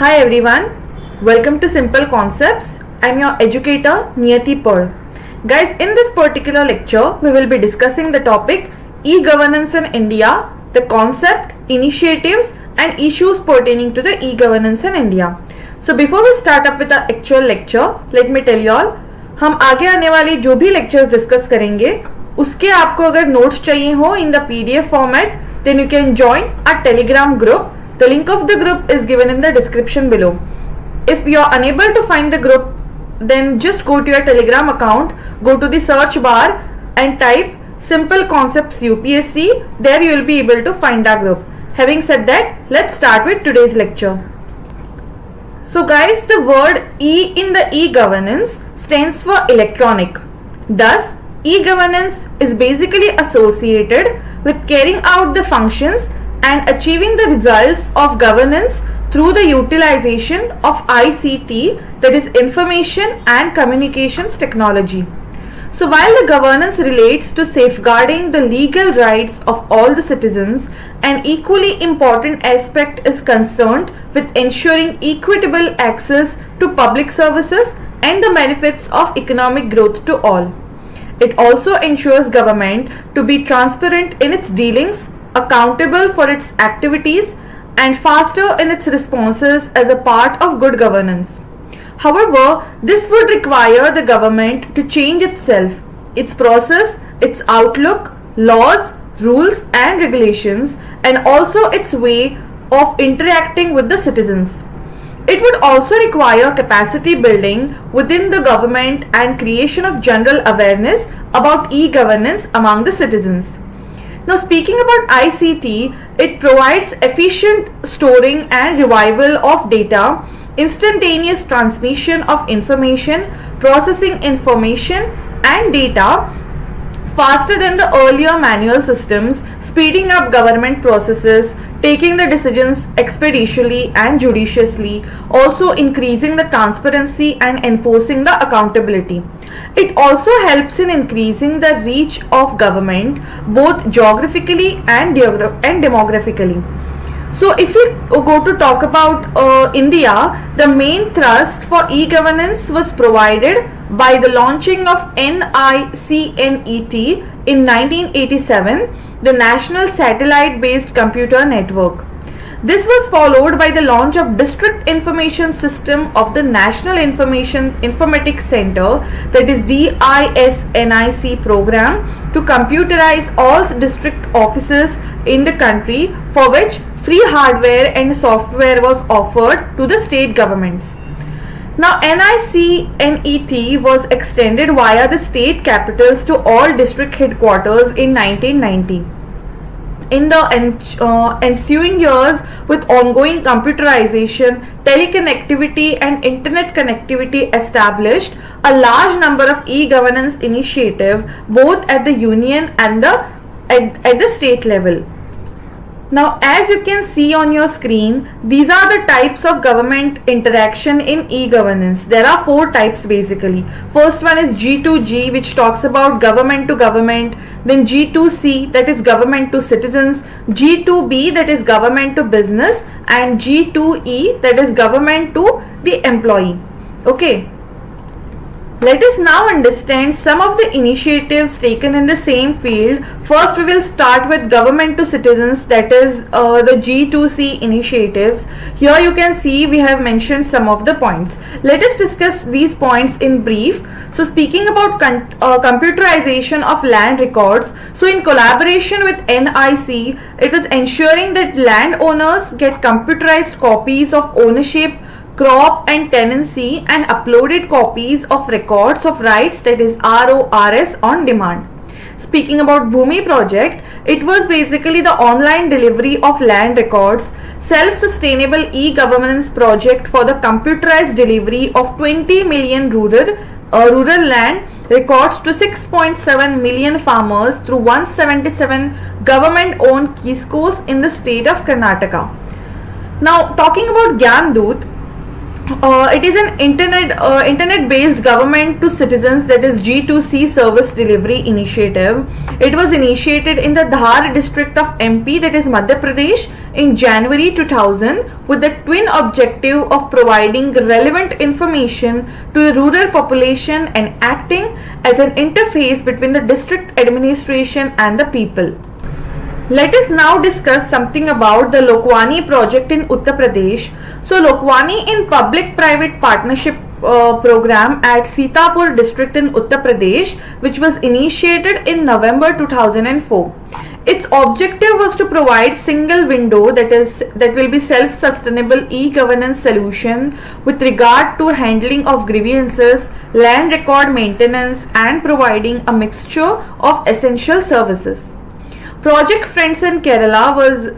Hi everyone, welcome to Simple Concepts. I'm your educator Niyati Pearl. Guys, in this particular lecture, we will be discussing the topic e-governance in India, the concept, initiatives and issues pertaining to the e-governance in India. So before we start up with the actual lecture, let me tell you all, हम आगे आने वाली जो भी lectures discuss करेंगे उसके आपको अगर notes चाहिए हो in the PDF format, then you can join our Telegram group. The link of the group is given in the description below. If you are unable to find the group, then just go to your Telegram account, go to the search bar and type Simple Concepts UPSC. There you will be able to find our group. Having said that, let's start with today's lecture. So guys, the word E in the e-governance stands for electronic. Thus, e-governance is basically associated with carrying out the functions and achieving the results of governance through the utilization of ICT, that is Information and Communications Technology. So while the governance relates to safeguarding the legal rights of all the citizens, an equally important aspect is concerned with ensuring equitable access to public services and the benefits of economic growth to all. It also ensures government to be transparent in its dealings, accountable for its activities and faster in its responses as a part of good governance. However, this would require the government to change itself, its process, its outlook, laws, rules and regulations, and also its way of interacting with the citizens. It would also require capacity building within the government and creation of general awareness about e-governance among the citizens. Now, speaking about ICT, it provides efficient storing and retrieval of data, instantaneous transmission of information, processing information and data faster than the earlier manual systems, speeding up government processes, taking the decisions expeditiously and judiciously, also increasing the transparency and enforcing the accountability. It also helps in increasing the reach of government both geographically and demographically. So if we go to talk about India, the main thrust for e-governance was provided by the launching of NICNET in 1987, the National Satellite-Based Computer Network. This was followed by the launch of District Information System of the National Informatics Center, that is DISNIC program, to computerize all district offices in the country, for which free hardware and software was offered to the state governments. Now, NICNET was extended via the state capitals to all district headquarters in 1990. In the ensuing years, with ongoing computerization, teleconnectivity and internet connectivity established a large number of e-governance initiatives both at the union and at the state level. Now, as you can see on your screen, these are the types of government interaction in e-governance. There are four types basically. First one is G2G, which talks about government to government. Then G2C, that is government to citizens. G2B, that is government to business. And G2E, that is government to the employee. Okay. Let us now understand some of the initiatives taken in the same field. First, we will start with government to citizens, that is the G2C initiatives. Here you can see we have mentioned some of the points. Let us discuss these points in brief. So, speaking about computerization of land records, so in collaboration with NIC, it is ensuring that landowners get computerized copies of ownership, crop and tenancy and uploaded copies of records of rights, that is RORS, on demand. Speaking about Bhumi project, it was basically the online delivery of land records, self-sustainable e-governance project for the computerized delivery of 20 million rural land records to 6.7 million farmers through 177 government-owned kiosks in the state of Karnataka. Now, talking about Gyan Doot, It is an internet-based government to citizens, that is G2C service delivery initiative. It was initiated in the Dhar district of MP, that is Madhya Pradesh, in January 2000 with the twin objective of providing relevant information to the rural population and acting as an interface between the district administration and the people. Let us now discuss something about the Lokwani project in Uttar Pradesh. So Lokwani in public-private partnership program at Sitapur district in Uttar Pradesh, which was initiated in November 2004. Its objective was to provide single window, that will be self-sustainable e-governance solution with regard to handling of grievances, land record maintenance and providing a mixture of essential services. Project Friends in Kerala was,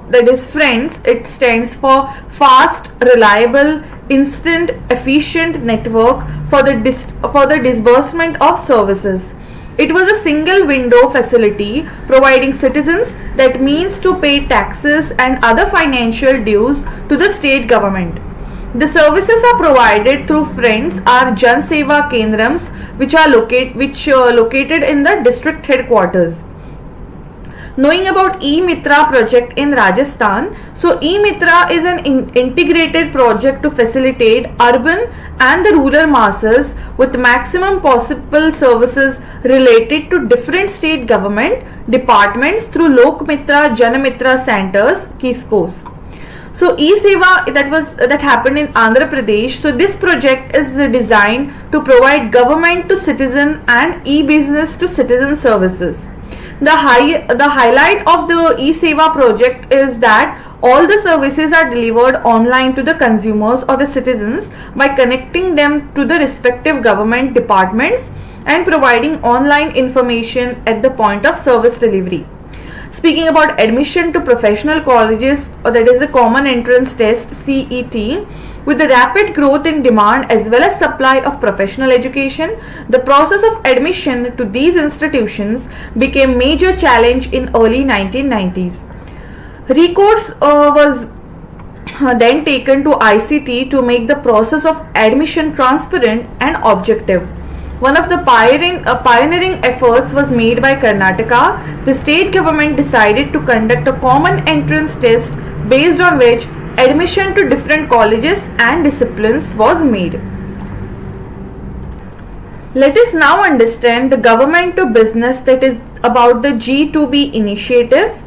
that is Friends, it stands for Fast, Reliable, Instant, Efficient Network for the disbursement of services. It was a single window facility providing citizens that means to pay taxes and other financial dues to the state government. The services are provided through Friends are Jan Seva Kendrams, which are located in the district headquarters. Knowing about E-Mitra project in Rajasthan. So E-Mitra is an integrated project to facilitate urban and the rural masses with maximum possible services related to different state government departments through Lok Mitra, Jan Mitra centers, KISCOs. So E-Seva that happened in Andhra Pradesh. So this project is designed to provide government to citizen and e-business to citizen services. The highlight of the E-Seva project is that all the services are delivered online to the consumers or the citizens by connecting them to the respective government departments and providing online information at the point of service delivery. Speaking about admission to professional colleges, that is the Common Entrance Test CET, with the rapid growth in demand as well as supply of professional education, the process of admission to these institutions became major challenge in early 1990s. Recourse was then taken to ICT to make the process of admission transparent and objective. One of the pioneering efforts was made by Karnataka. The state government decided to conduct a common entrance test based on which admission to different colleges and disciplines was made. Let us now understand the government to business, that is about the G2B initiatives.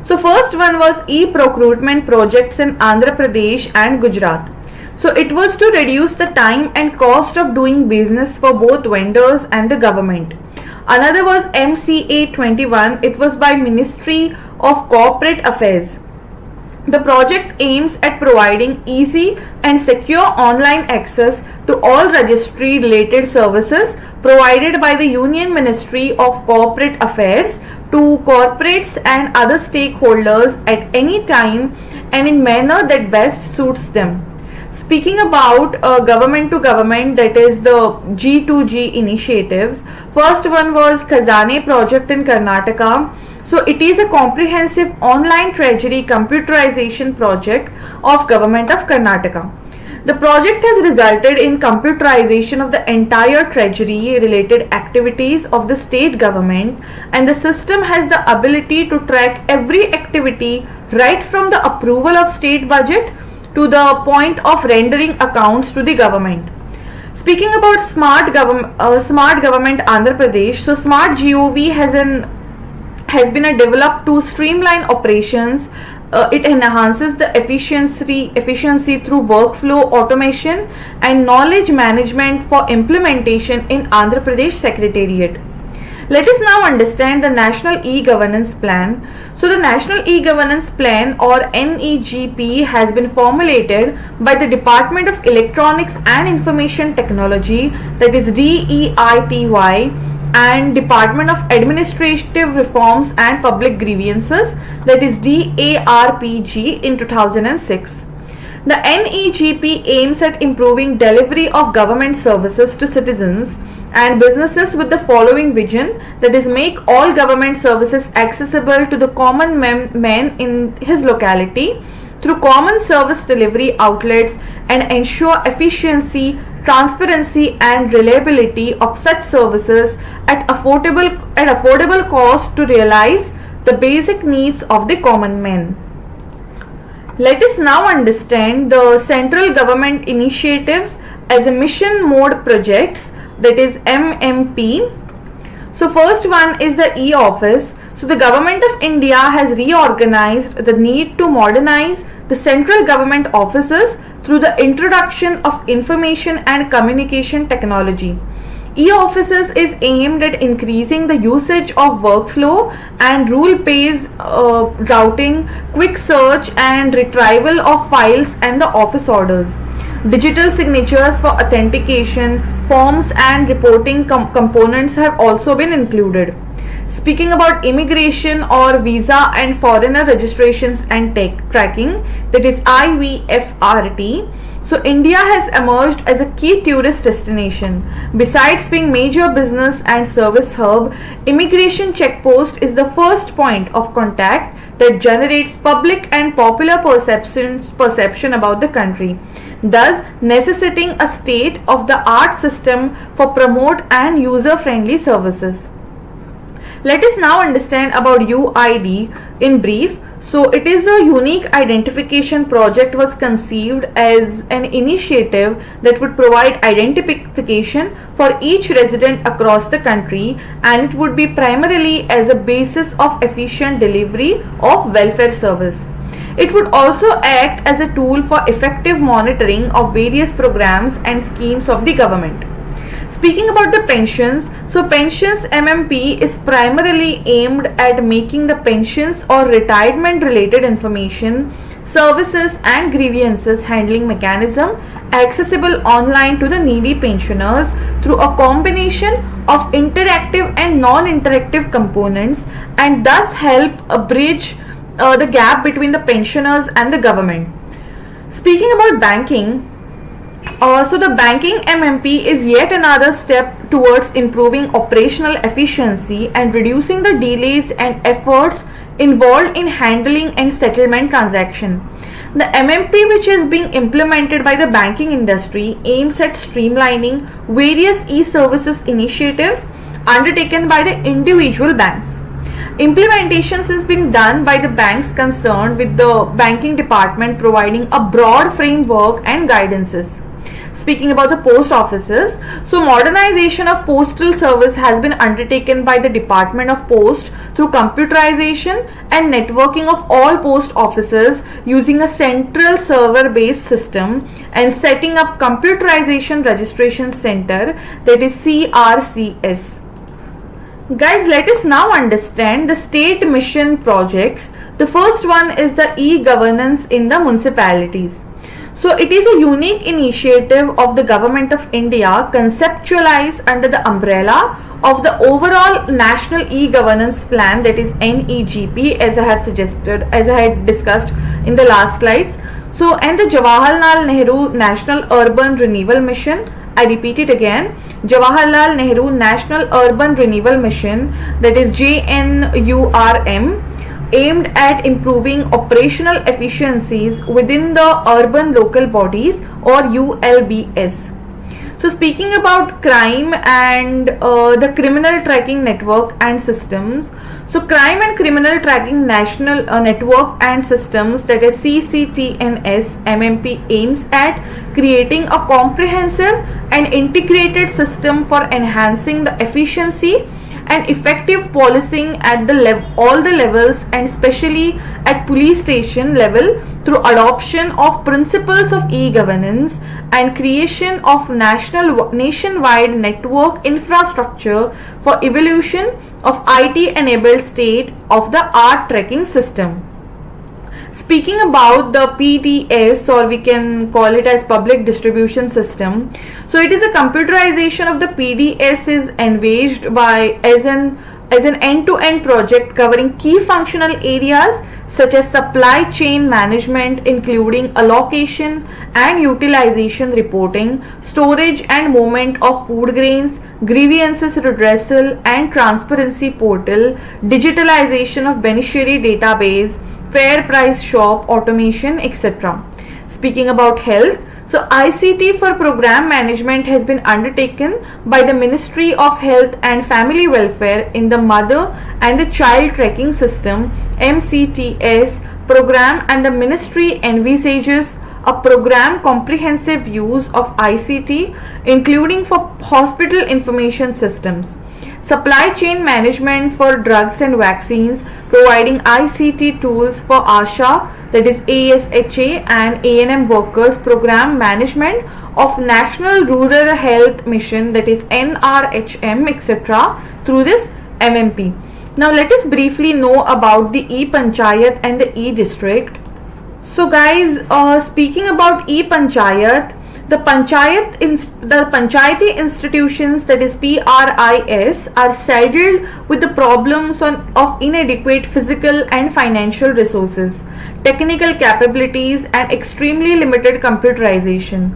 So first one was e-procurement projects in Andhra Pradesh and Gujarat. So it was to reduce the time and cost of doing business for both vendors and the government. Another was MCA 21. It was by Ministry of Corporate Affairs. The project aims at providing easy and secure online access to all registry related services provided by the Union Ministry of Corporate Affairs to corporates and other stakeholders at any time and in manner that best suits them. Speaking about government to government, that is the G2G initiatives, first one was Khazane project in Karnataka. So it is a comprehensive online treasury computerization project of government of Karnataka. The project has resulted in computerization of the entire treasury related activities of the state government, and the system has the ability to track every activity right from the approval of state budget to the point of rendering accounts to the government. Speaking about smart government Andhra Pradesh, so Smart GOV has been developed to streamline operations. It enhances the efficiency through workflow automation and knowledge management for implementation in Andhra Pradesh Secretariat. Let us now understand the National E-Governance Plan. So the National E-Governance Plan or NEGP has been formulated by the Department of Electronics and Information Technology, that is DEITY, and Department of Administrative Reforms and Public Grievances, that is DARPG, in 2006. The NEGP aims at improving delivery of government services to citizens and businesses with the following vision, that is make all government services accessible to the common man in his locality through common service delivery outlets and ensure efficiency, transparency and reliability of such services at affordable cost to realize the basic needs of the common man. Let us now understand the central government initiatives as a mission mode projects, that is MMP. So first one is the e-office. So the government of India has reorganized the need to modernize the central government offices through the introduction of information and communication technology. E-offices is aimed at increasing the usage of workflow and rule-based routing, quick search and retrieval of files and the office orders. Digital signatures for authentication, forms and reporting components have also been included. Speaking about immigration or visa and foreigner registrations and tracking, that is IVFRT. So India has emerged as a key tourist destination. Besides being major business and service hub, immigration checkpost is the first point of contact that generates public and popular perception about the country, thus necessitating a state-of-the-art system for promote and user-friendly services. Let us now understand about UID in brief. So it is a unique identification project was conceived as an initiative that would provide identification for each resident across the country, and it would be primarily as a basis of efficient delivery of welfare service. It would also act as a tool for effective monitoring of various programs and schemes of the government. Speaking about the pensions, so pensions MMP is primarily aimed at making the pensions or retirement related information, services and grievances handling mechanism accessible online to the needy pensioners through a combination of interactive and non-interactive components, and thus help bridge the gap between the pensioners and the government. Speaking about banking, so the banking MMP is yet another step towards improving operational efficiency and reducing the delays and efforts involved in handling and settlement transaction. The MMP, which is being implemented by the banking industry, aims at streamlining various e-services initiatives undertaken by the individual banks. Implementations is being done by the banks concerned, with the banking department providing a broad framework and guidances. Speaking about the post offices, so modernization of postal service has been undertaken by the Department of Post through computerization and networking of all post offices using a central server based system and setting up computerization registration center, that is CRCS. Guys, let us now understand the state mission projects. The first one is the e-governance in the municipalities. So it is a unique initiative of the Government of India conceptualized under the umbrella of the overall National E-Governance Plan, that is NEGP, as I had discussed in the last slides. So, and the Jawaharlal Nehru National Urban Renewal Mission. I repeat it again, Jawaharlal Nehru National Urban Renewal Mission, that is JNURM, aimed at improving operational efficiencies within the urban local bodies, or ULBS. So speaking about crime and the criminal tracking network and systems, so crime and criminal tracking national network and systems, that is CCTNS MMP, aims at creating a comprehensive and integrated system for enhancing the efficiency and effective policing at all the levels, and especially at police station level, through adoption of principles of e-governance and creation of nationwide network infrastructure for evolution of IT-enabled state-of-the-art tracking system. Speaking about the PDS, or we can call it as public distribution system, so it is a computerization of the PDS is envisaged by as an end-to-end project covering key functional areas such as supply chain management, including allocation and utilization reporting, storage and movement of food grains, grievances redressal and transparency portal, digitalization of beneficiary database, fair price shop, automation, etc. Speaking about health, so ICT for program management has been undertaken by the Ministry of Health and Family Welfare in the Mother and the Child Tracking System MCTS program, and the ministry envisages a program comprehensive use of ICT including for hospital information systems, supply chain management for drugs and vaccines, providing ICT tools for ASHA, that is ASHA, and ANM workers, program management of National Rural Health Mission, that is NRHM, etc. through this MMP. Now let us briefly know about the e-Panchayat and the e-district. So guys, speaking about e-Panchayat, the Panchayati institutions, that is PRIS, are saddled with the problems of inadequate physical and financial resources, technical capabilities, and extremely limited computerization.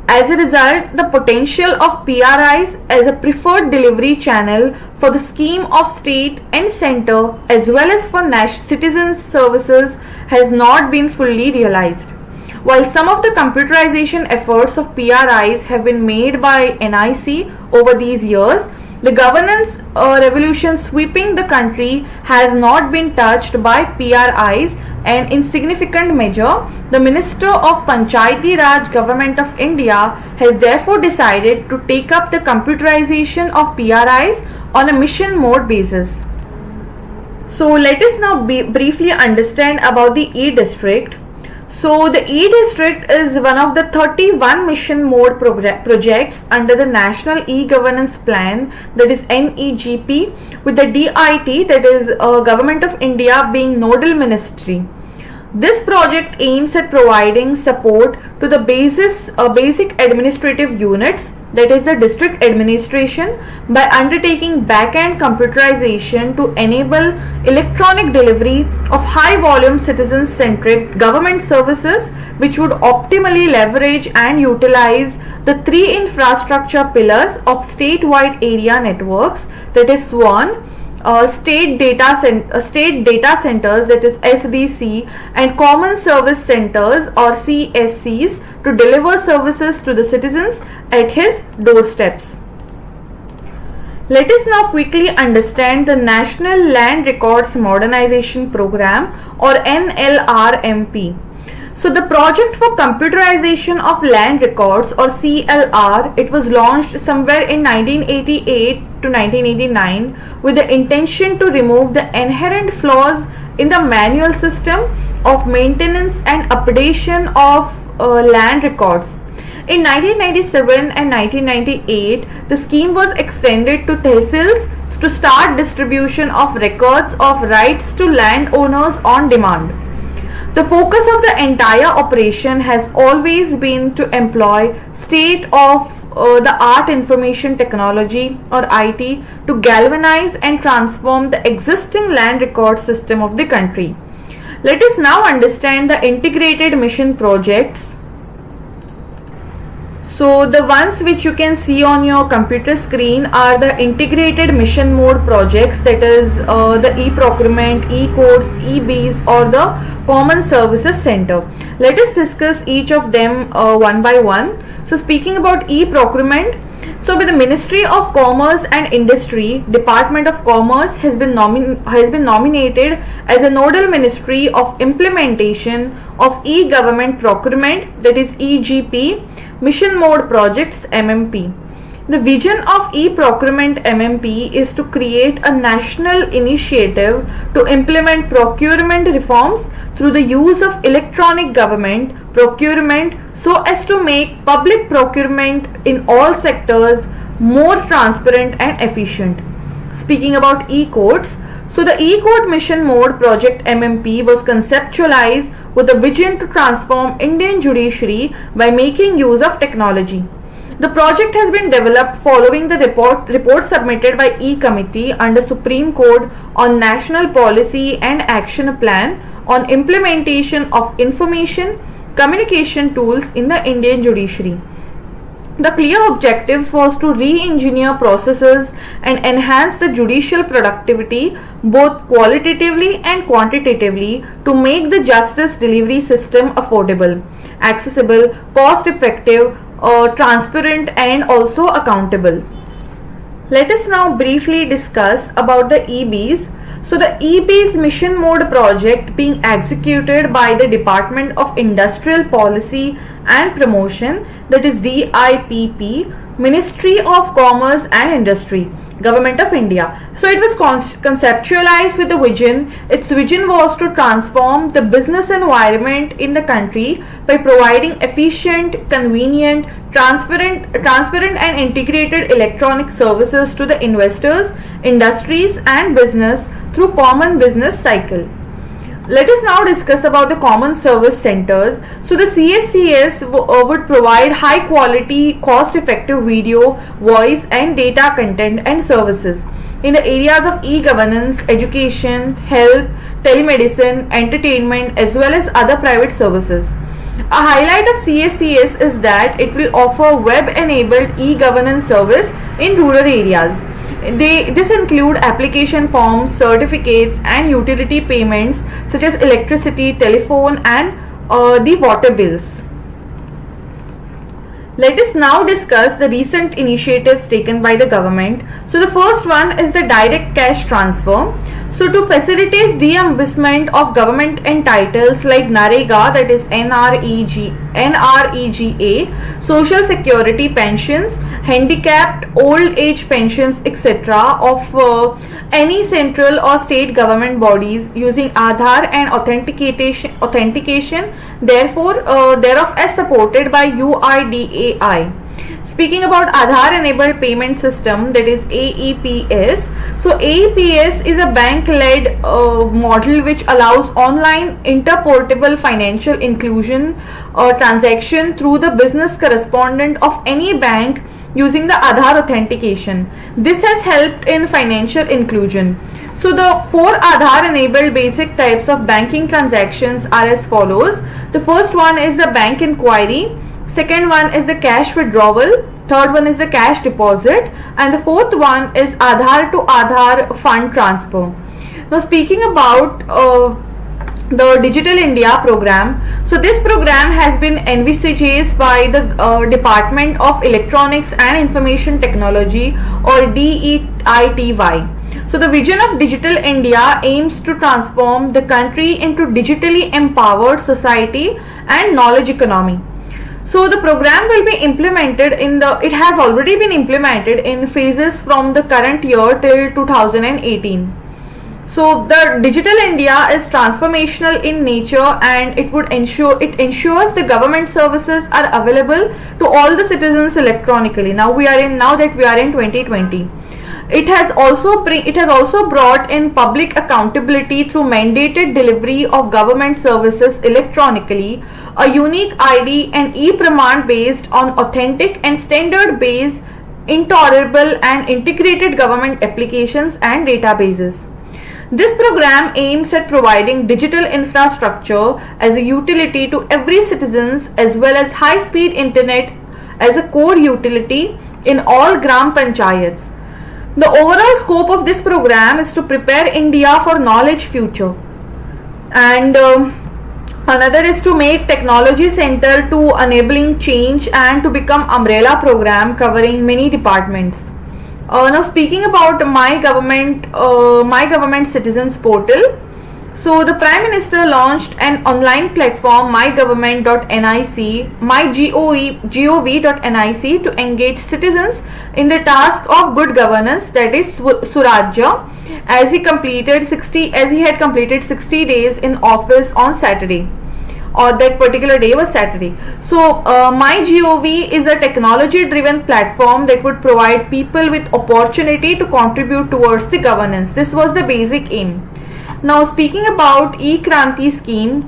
As a result, the potential of PRIs as a preferred delivery channel for the scheme of state and centre as well as for citizen services has not been fully realized. While some of the computerization efforts of PRIs have been made by NIC over these years, the governance revolution sweeping the country has not been touched by PRIs, and in significant measure, the Minister of Panchayati Raj Government of India has therefore decided to take up the computerization of PRIs on a mission mode basis. So let us now briefly understand about the e-district. So the e-district is one of the 31 mission mode projects under the National E-Governance Plan, that is NEGP, with the DIT, that is Government of India, being nodal ministry. This project aims at providing support to the basic administrative units, that is the district administration, by undertaking back-end computerization to enable electronic delivery of high-volume citizen-centric government services, which would optimally leverage and utilize the three infrastructure pillars of statewide area networks, that is SWAN, state data centers, that is SDC, and common service centers or CSCs to deliver services to the citizens at his doorsteps. Let us now quickly understand the National Land Records Modernization Program, or NLRMP. So the project for computerization of land records, or CLR, it was launched somewhere in 1988 to 1989 with the intention to remove the inherent flaws in the manual system of maintenance and updation of land records. In 1997 and 1998, the scheme was extended to tehsils to start distribution of records of rights to landowners on demand. The focus of the entire operation has always been to employ state-of-the-art information technology, or IT, to galvanize and transform the existing land record system of the country. Let us now understand the integrated mission projects. So the ones which you can see on your computer screen are the integrated mission mode projects, that is the e-procurement, e-courts, e-bees, or the common services center. Let us discuss each of them one by one. So speaking about e-procurement, so with the Ministry of Commerce and Industry, Department of Commerce has been nominated as a nodal ministry of implementation of e-government procurement, that is EGP, mission mode projects MMP. The vision of e-procurement MMP is to create a national initiative to implement procurement reforms through the use of electronic government procurement so as to make public procurement in all sectors more transparent and efficient. Speaking about e-courts, so the e-court mission mode project MMP was conceptualized with a vision to transform Indian judiciary by making use of technology. The project has been developed following the report submitted by E-Committee under Supreme Court on National Policy and Action Plan on implementation of information communication tools in the Indian judiciary. The clear objectives was to re-engineer processes and enhance the judicial productivity both qualitatively and quantitatively to make the justice delivery system affordable, accessible, cost-effective, transparent and also accountable. Let us now briefly discuss about the EBs. So the EBs mission mode project being executed by the Department of Industrial Policy and Promotion, that is DIPP, Ministry of Commerce and Industry, Government of India. So it was conceptualized with a vision. Its vision was to transform the business environment in the country by providing efficient, convenient, transparent and integrated electronic services to the investors, industries and business through common business cycle. Let us now discuss about the common service centers. So the CSCS would provide high quality, cost effective video, voice and data content and services in the areas of e-governance, education, health, telemedicine, entertainment as well as other private services. A highlight of CSCS is that it will offer web-enabled e-governance service in rural areas. This include application forms, certificates and utility payments such as electricity, telephone and the water bills. Let us now discuss the recent initiatives taken by the government. So the first one is the direct cash transfer. So to facilitate reimbursement of government entitles like NREGA, that is NREGA, social security pensions, handicapped old age pensions, etc. of any central or state government bodies using Aadhaar and authentication, therefore thereof as supported by UIDAI. Speaking about Aadhaar enabled payment system, that is AEPS. So AEPS is a bank led model which allows online interportable financial inclusion or transaction through the business correspondent of any bank using the Aadhaar authentication. This has helped in financial inclusion. So the 4 Aadhaar enabled basic types of banking transactions are as follows. The first one is the bank inquiry. Second one is the cash withdrawal. Third one is the cash deposit. And the fourth one is Aadhaar to Aadhaar fund transfer. Now speaking about the Digital India program. So this program has been envisaged by the Department of Electronics and Information Technology or DEITY. So the vision of Digital India aims to transform the country into digitally empowered society and knowledge economy. So the program will be implemented it has already been implemented in phases from the current year till 2018. So the Digital India is transformational in nature and it ensures the government services are available to all the citizens electronically. Now that we are in 2020. It has also brought in public accountability through mandated delivery of government services electronically, a unique ID and e-Praman based on authentic and standard based interoperable and integrated government applications and databases. This program aims at providing digital infrastructure as a utility to every citizens as well as high-speed internet as a core utility in all Gram Panchayats. The overall scope of this program is to prepare India for knowledge future, and another is to make technology center to enabling change and to become umbrella program covering many departments. Now speaking about my government citizens portal. So the Prime Minister launched an online platform mygovernment.nic, mygov.nic to engage citizens in the task of good governance, that is Surajya, as he had completed 60 days in office on Saturday, or that particular day was Saturday. So MyGov is a technology driven platform that would provide people with opportunity to contribute towards the governance. This was the basic aim. Now speaking about E-Kranti scheme,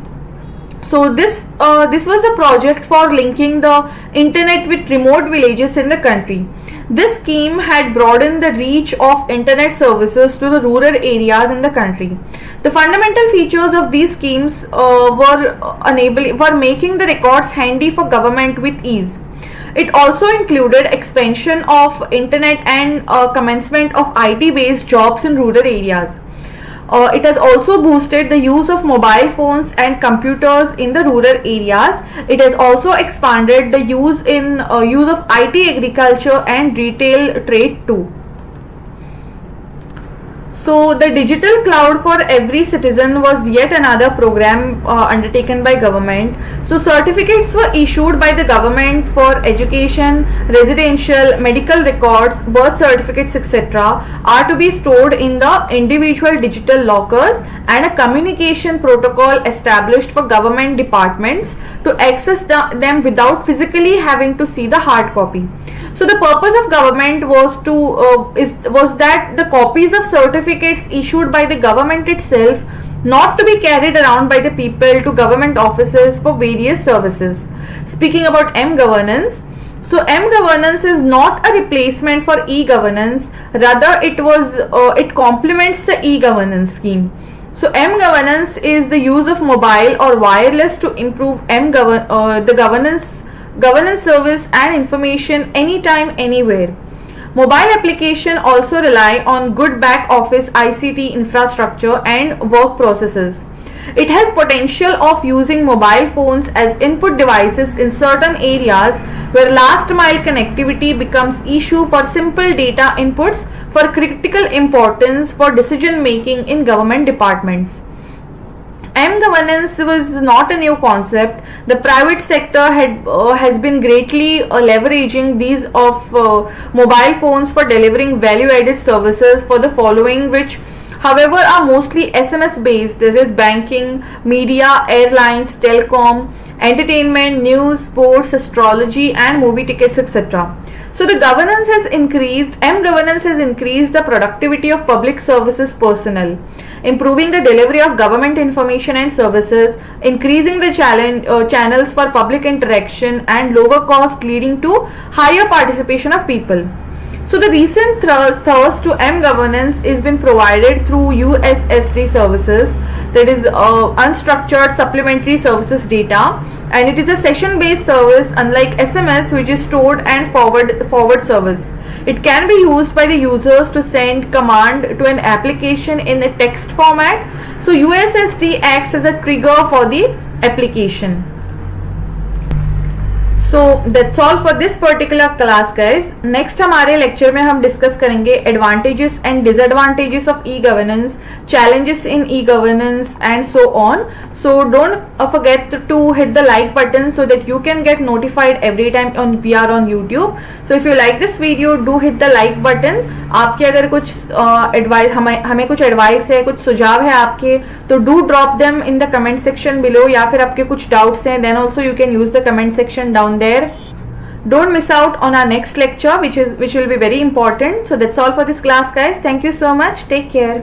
so this was a project for linking the internet with remote villages in the country. This scheme had broadened the reach of internet services to the rural areas in the country. The fundamental features of these schemes were making the records handy for government with ease. It also included expansion of internet and commencement of IT-based jobs in rural areas. It has also boosted the use of mobile phones and computers in the rural areas. It has also expanded the use of IT, agriculture and retail trade too. So the digital cloud for every citizen was yet another program undertaken by government. So certificates were issued by the government for education, residential, medical records, birth certificates, etc. are to be stored in the individual digital lockers, and a communication protocol established for government departments to access them without physically having to see the hard copy. So the purpose of government was that the copies of certificates issued by the government itself not to be carried around by the people to government offices for various services. Speaking about M-governance, so M-governance is not a replacement for E-governance, rather it complements the E-governance scheme. So M-governance is the use of mobile or wireless to improve the governance service and information anytime, anywhere. Mobile application also rely on good back office ICT infrastructure and work processes. It has potential of using mobile phones as input devices in certain areas where last mile connectivity becomes issue for simple data inputs for critical importance for decision making in government departments. M-governance was not a new concept. The private sector has been greatly leveraging these of mobile phones for delivering value-added services for the following, which however are mostly SMS based. This is banking, media, airlines, telecom, entertainment, news, sports, astrology and movie tickets, etc. So the governance has increased, M-governance has increased the productivity of public services personnel, improving the delivery of government information and services, increasing the channels for public interaction and lower cost, leading to higher participation of people. So the recent thrust to M-governance is been provided through USSD services, that is unstructured supplementary services data, and it is a session based service unlike SMS, which is stored and forward service. It can be used by the users to send command to an application in a text format. So USSD acts as a trigger for the application. So that's all for this particular class, guys. Next हमारे lecture में हम discuss करेंगे advantages and disadvantages of e-governance, challenges in e-governance and so on. So don't forget to hit the like button so that you can get notified every time we are on YouTube. So if you like this video, do hit the like button. आपके अगर कुछ advice हमें कुछ advice है, कुछ सुझाव है आपके, तो do drop them in the comment section below, या फिर आपके कुछ doubts हैं, then also you can use the comment section down there. Don't miss out on our next lecture, which will be very important. So that's all for this class, guys. Thank you so much. Take care.